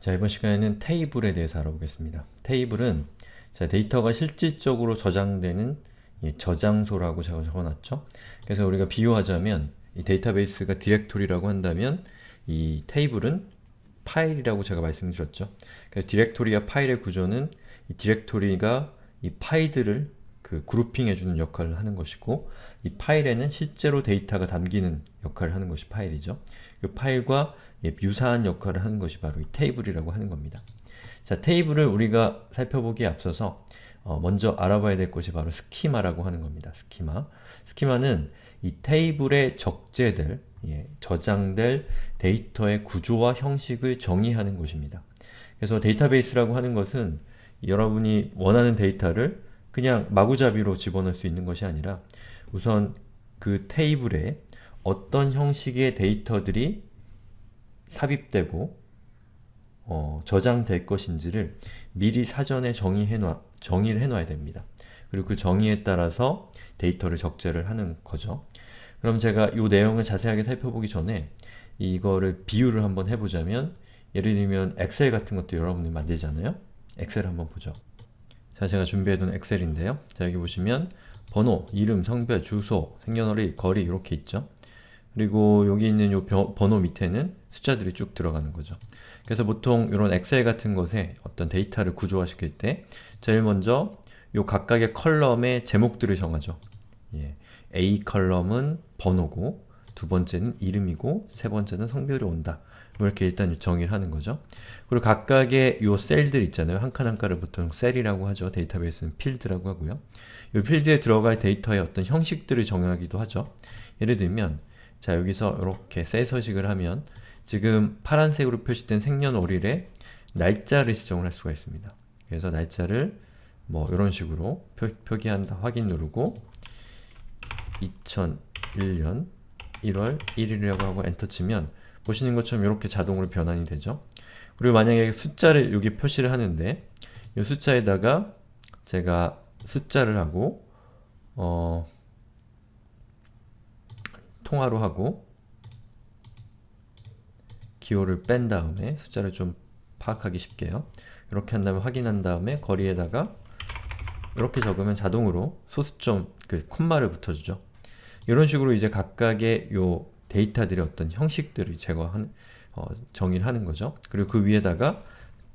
자, 이번 시간에는 테이블에 대해서 알아보겠습니다. 테이블은 데이터가 실질적으로 저장되는 저장소라고 제가 적어놨죠. 그래서 우리가 비유하자면 이 데이터베이스가 디렉토리라고 한다면 이 테이블은 파일이라고 제가 말씀드렸죠. 그래서 디렉토리와 파일의 구조는 이 디렉토리가 이 파일들을 그룹핑해주는 역할을 하는 것이고, 이 파일에는 실제로 데이터가 담기는 역할을 하는 것이 파일이죠. 그 파일과 유사한 역할을 하는 것이 바로 이 테이블이라고 하는 겁니다. 자, 테이블을 우리가 살펴보기에 앞서서 먼저 알아봐야 될 것이 바로 스키마라고 하는 겁니다. 스키마는 이 테이블에 적재될, 저장될 데이터의 구조와 형식을 정의하는 것입니다. 그래서 데이터베이스라고 하는 것은 여러분이 원하는 데이터를 그냥 마구잡이로 집어넣을 수 있는 것이 아니라 우선 그 테이블에 어떤 형식의 데이터들이 삽입되고 저장될 것인지를 미리 사전에 정의를 해놔야 됩니다. 그리고 그 정의에 따라서 데이터를 적재를 하는 거죠. 그럼 제가 이 내용을 자세하게 살펴보기 전에 이거를 비유를 한번 해보자면, 예를 들면 엑셀 같은 것도 여러분이 만들잖아요. 엑셀 한번 보죠. 자, 제가 준비해둔 엑셀인데요. 자, 여기 보시면 번호, 이름, 성별, 주소, 생년월일, 거리 이렇게 있죠. 그리고 여기 있는 요 번호 밑에는 숫자들이 쭉 들어가는 거죠. 그래서 보통 이런 엑셀 같은 것에 어떤 데이터를 구조화시킬 때 제일 먼저 요 각각의 컬럼의 제목들을 정하죠. A 컬럼은 번호고, 두 번째는 이름이고, 세 번째는 성별이 온다. 이렇게 일단 정의를 하는 거죠. 그리고 각각의 요 셀들 있잖아요. 한 칸 한 칸을 보통 셀이라고 하죠. 데이터베이스는 필드라고 하고요. 이 필드에 들어갈 데이터의 어떤 형식들을 정하기도 하죠. 예를 들면 자, 여기서 이렇게 셀 서식을 하면 지금 파란색으로 표시된 생년월일에 날짜를 지정을 할 수가 있습니다. 그래서 날짜를 뭐 이런 식으로 표기한다 확인 누르고 2001년 1월 1일이라고 하고 엔터 치면 보시는 것처럼 이렇게 자동으로 변환이 되죠. 그리고 만약에 숫자를 여기 표시를 하는데 이 숫자에다가 제가 숫자를 하고 통화로 하고 기호를 뺀 다음에 숫자를 좀 파악하기 쉽게요. 이렇게 한 다음에 확인한 다음에 거리에다가 이렇게 적으면 자동으로 소수점 콤마를 붙여주죠. 이런 식으로 이제 각각의 요 데이터들의 어떤 형식들을 정의를 하는 거죠. 그리고 그 위에다가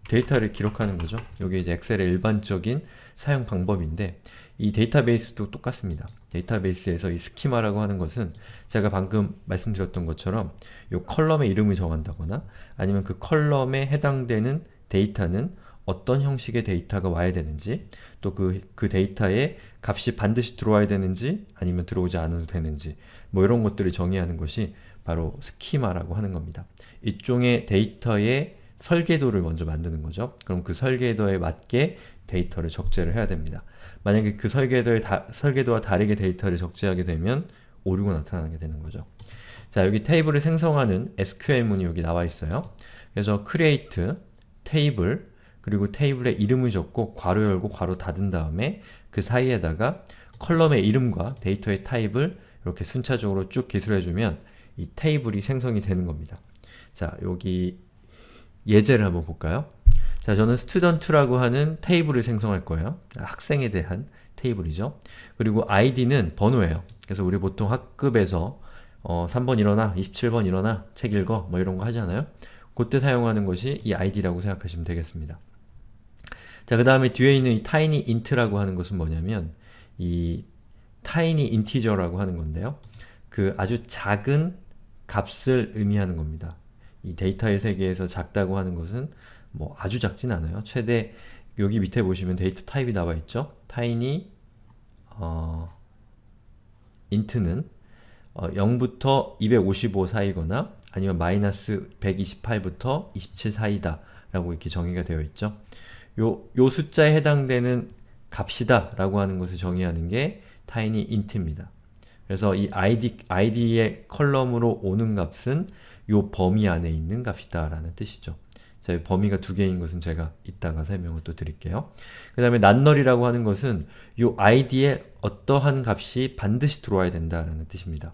데이터를 기록하는 거죠. 이게 이제 엑셀의 일반적인 사용 방법인데, 이 데이터베이스도 똑같습니다. 데이터베이스에서 이 스키마라고 하는 것은 제가 방금 말씀드렸던 것처럼 이 컬럼의 이름을 정한다거나 아니면 그 컬럼에 해당되는 데이터는 어떤 형식의 데이터가 와야 되는지, 또 그 데이터에 값이 반드시 들어와야 되는지 아니면 들어오지 않아도 되는지, 뭐 이런 것들을 정의하는 것이 바로 스키마라고 하는 겁니다. 일종의 데이터의 설계도를 먼저 만드는 거죠. 그럼 그 설계도에 맞게 데이터를 적재를 해야 됩니다. 만약에 그 설계도와 다르게 데이터를 적재하게 되면 오류가 나타나게 되는 거죠. 자, 여기 테이블을 생성하는 SQL문이 여기 나와 있어요. 그래서 create 테이블, 그리고 테이블의 이름을 적고 괄호 열고 괄호 닫은 다음에 그 사이에다가 컬럼의 이름과 데이터의 타입을 이렇게 순차적으로 쭉 기술해주면 이 테이블이 생성이 되는 겁니다. 자, 여기 예제를 한번 볼까요? 자, 저는 student라고 하는 테이블을 생성할 거예요. 학생에 대한 테이블이죠. 그리고 id는 번호예요. 그래서 우리 보통 학급에서 3번 일어나, 27번 일어나, 책 읽어, 뭐 이런 거 하잖아요. 그때 사용하는 것이 이 id라고 생각하시면 되겠습니다. 자, 그 다음에 뒤에 있는 이 tiny int라고 하는 것은 뭐냐면 이 tiny integer라고 하는 건데요. 그 아주 작은 값을 의미하는 겁니다. 이 데이터의 세계에서 작다고 하는 것은 뭐 아주 작진 않아요. 최대 여기 밑에 보시면 데이터 타입이 나와 있죠. tiny int는 0부터 255 사이거나 아니면 마이너스 128부터 27 사이다 라고 이렇게 정의가 되어 있죠. 요 숫자에 해당되는 값이다 라고 하는 것을 정의하는 게 tiny int입니다. 그래서 이 id의 컬럼으로 오는 값은 요 범위 안에 있는 값이다 라는 뜻이죠. 자, 범위가 두 개인 것은 제가 이따가 설명을 또 드릴게요. 그 다음에 notnull이라고 하는 것은 요 id에 어떠한 값이 반드시 들어와야 된다라는 뜻입니다.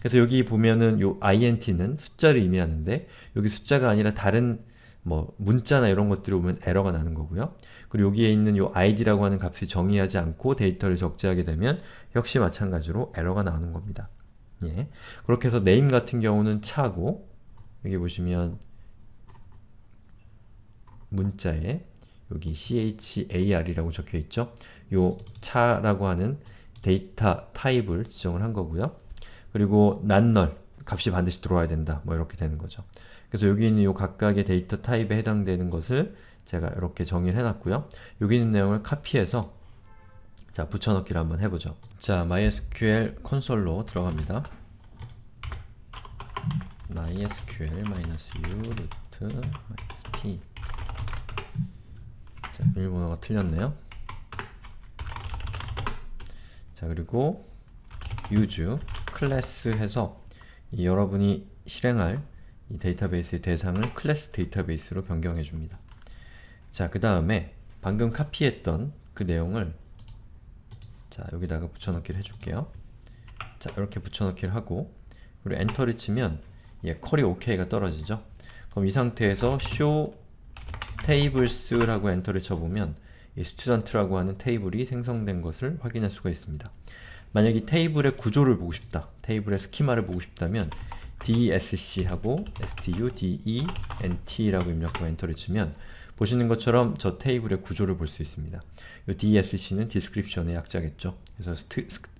그래서 여기 보면은 요 int는 숫자를 의미하는데 여기 숫자가 아니라 다른 뭐 문자나 이런 것들이 오면 에러가 나는 거고요. 그리고 여기에 있는 요 id라고 하는 값을 정의하지 않고 데이터를 적재하게 되면 역시 마찬가지로 에러가 나오는 겁니다. 예. 그렇게 해서 name 같은 경우는 차고, 여기 보시면 문자에 여기 char이라고 적혀 있죠. 요 차라고 하는 데이터 타입을 지정을 한 거고요. 그리고 난널 값이 반드시 들어와야 된다. 뭐 이렇게 되는 거죠. 그래서 여기 있는 요 각각의 데이터 타입에 해당되는 것을 제가 이렇게 정의를 해놨고요. 여기 있는 내용을 카피해서 자 붙여넣기를 한번 해보죠. 자 MySQL 콘솔로 들어갑니다. MySQL -u -p 자, 비밀번호가 틀렸네요. 자 그리고 use 클래스 해서 여러분이 실행할 이 데이터베이스의 대상을 클래스 데이터베이스로 변경해 줍니다. 자 그 다음에 방금 카피했던 그 내용을 자 여기다가 붙여넣기를 해줄게요. 자 이렇게 붙여넣기를 하고 그리고 엔터를 치면 컬이 OK가 떨어지죠. 그럼 이 상태에서 show tables라고 엔터를 쳐보면 이 student라고 하는 테이블이 생성된 것을 확인할 수가 있습니다. 만약 이 테이블의 구조를 보고 싶다, 테이블의 스키마를 보고 싶다면 DSC 하고 student 라고 입력하고 엔터를 치면 보시는 것처럼 저 테이블의 구조를 볼 수 있습니다. 이 DSC는 description의 약자겠죠. 그래서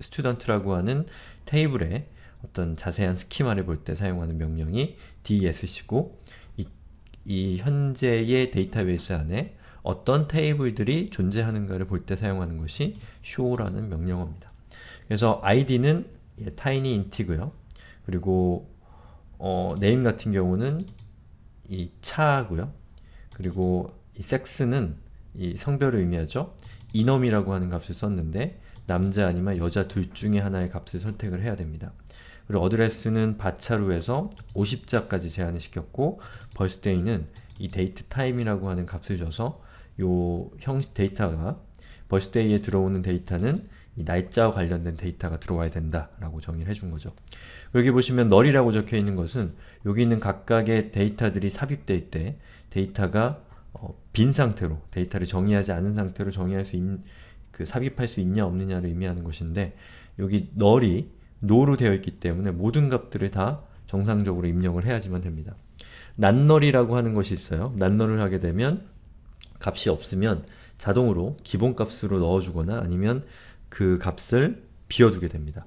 student라고 하는 테이블의 어떤 자세한 스키마를 볼 때 사용하는 명령이 DSC고 이 현재의 데이터베이스 안에 어떤 테이블들이 존재하는가를 볼 때 사용하는 것이 show라는 명령어입니다. 그래서 id는 tiny int고요. 그리고 name 같은 경우는 이 차고요. 그리고 이 sex는 이 성별을 의미하죠. 이놈이라고 하는 값을 썼는데 남자 아니면 여자 둘 중에 하나의 값을 선택을 해야 됩니다. 그리고 어드레스는 바차로 해서 50자까지 제한을 시켰고 birthday는 이 date time이라고 하는 값을 줘서 요 형식 데이터가 birthday에 들어오는 데이터는 이 날짜와 관련된 데이터가 들어와야 된다 라고 정의를 해준 거죠. 여기 보시면 null이라고 적혀 있는 것은 여기 있는 각각의 데이터들이 삽입될 때 데이터가 빈 상태로, 데이터를 정의하지 않은 상태로 정의할 수 있는, 삽입할 수 있냐 없느냐를 의미하는 것인데 여기 null이 no로 되어 있기 때문에 모든 값들을 다 정상적으로 입력을 해야지만 됩니다. 난널이라고 하는 것이 있어요. 난널을 하게 되면 값이 없으면 자동으로 기본값으로 넣어주거나 아니면 그 값을 비워두게 됩니다.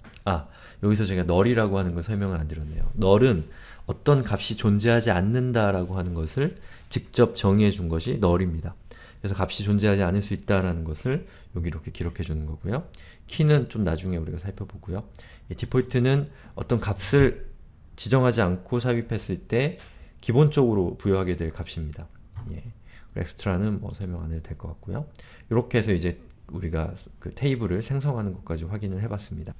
여기서 제가 null이라고 하는 걸 설명을 안 드렸네요. null은 어떤 값이 존재하지 않는다라고 하는 것을 직접 정의해 준 것이 null입니다. 그래서 값이 존재하지 않을 수 있다라는 것을 여기 이렇게 기록해 주는 거고요. 키는 좀 나중에 우리가 살펴보고요. 디폴트는 어떤 값을 지정하지 않고 삽입했을 때 기본적으로 부여하게 될 값입니다. 엑스트라는 뭐 설명 안 해도 될 것 같고요. 이렇게 해서 이제 우리가 그 테이블을 생성하는 것까지 확인을 해봤습니다.